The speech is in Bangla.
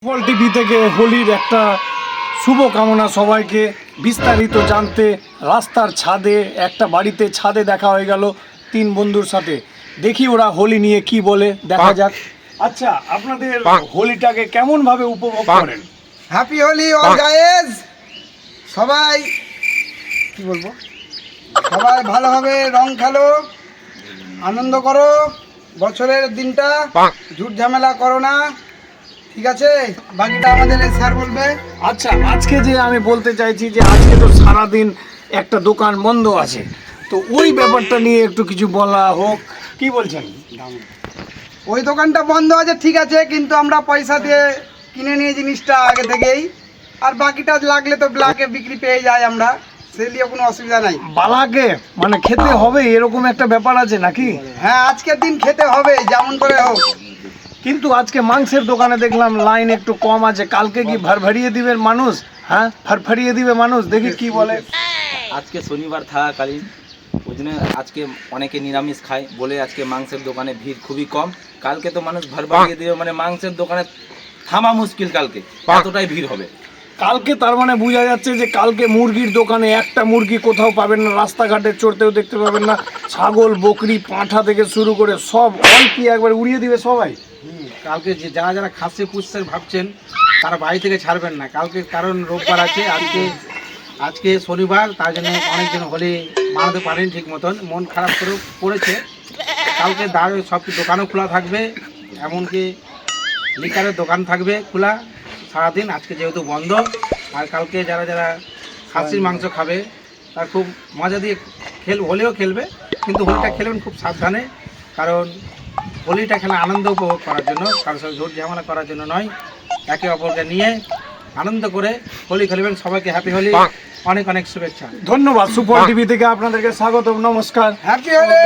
ফুটবল টিভি থেকে হোলির একটা শুভকামনা সবাইকে। বিস্তারিত জানতে রাস্তার ছাদে একটা বাড়িতে ছাদে দেখা হয়ে গেল তিন বন্ধুর সাথে। দেখি ওরা হোলি নিয়ে কি বলে, দেখা যাক। আচ্ছা, আপনাদের হোলিটাকে কেমন ভাবে উপভোগ করেন? Happy Holi all guys. সবাই কি বলবো, সবাই ভালোভাবে রং খেলো, আনন্দ করো, বছরের দিনটা ঝুট ঝামেলা করো না, ঠিক আছে? বাকিটা আমাদের স্যার বলবে। আচ্ছা, আজকে যে আমি বলতে চাইছি যে আজকে তো সারাদিন একটা দোকান বন্ধ আছে, তো ওই ব্যাপারটা নিয়ে একটু কিছু বলা হোক, কি বলছেন? ওই দোকানটা বন্ধ আছে ঠিক আছে, কিন্তু আমরা পয়সা দিয়ে কিনে নিয়ে জিনিসটা আগে থেকেই, আর বাকিটা লাগলে তো ব্ল্যাকে বিক্রি পেয়ে যায় আমরা, সেই নিয়ে কোনো অসুবিধা নাই। বালাকে মানে খেতে হবে এরকম একটা ব্যাপার আছে নাকি? হ্যাঁ, আজকের দিন খেতে হবে যেমন করে হোক। কিন্তু আজকে মাংসের দোকানে দেখলাম লাইন একটু কম আছে, কালকে কি ভরভরিয়ে দিবে মানুষ? হ্যাঁ, ফরফরিয়ে দিবে মানুষ, দেখি কি বলে। আজকে শনিবার থাকাকালীন ওই জন্য আজকে অনেকে নিরামিষ খায় বলে আজকে মাংসের দোকানে ভিড় খুবই কম। কালকে তো মানুষ ভরভরিয়ে দিবে, মানে মাংসের দোকানে থামা মুশকিল, কালকে এতটাই ভিড় হবে। কালকে তার মানে বোঝা যাচ্ছে যে কালকে মুরগির দোকানে একটা মুরগি কোথাও পাবেন না, রাস্তাঘাটে চড়তেও দেখতে পাবেন না। ছাগল, বকরি, পাঁঠা থেকে শুরু করে সব অল কি একবার উড়িয়ে দিবে সবাই। কালকে যে যারা যারা খাসি পুষছেন ভাবছেন তারা বাড়ি থেকে ছাড়বেন না কালকে, কারণ রোববার আছে, আজকে শনিবার, তার জন্য অনেকজন হোলি মানাতে পারেন ঠিক মতন, মন খারাপ করে পড়েছে। কালকে সব দোকানও খোলা থাকবে, এমনকি লিকারের দোকান থাকবে খোলা সারাদিন। আজকে যেহেতু বন্ধ, আর কালকে যারা যারা খাসির মাংস খাবে তার খুব মজা দিয়ে হোলিও খেলবে, কিন্তু হোলিটা খেলবেন খুব সাবধানে, কারণ হোলিটা খেলা আনন্দ উপভোগ করার জন্য, কারোর সাথে ঝোট ঝামেলা করার জন্য নয়। একে অপরকে নিয়ে আনন্দ করে হোলি খেলবেন। সবাইকে হ্যাপি হোলি, অনেক অনেক শুভেচ্ছা। ধন্যবাদ। সুপার টিভি থেকে আপনাদেরকে স্বাগত, নমস্কার। হ্যাপি হোলি।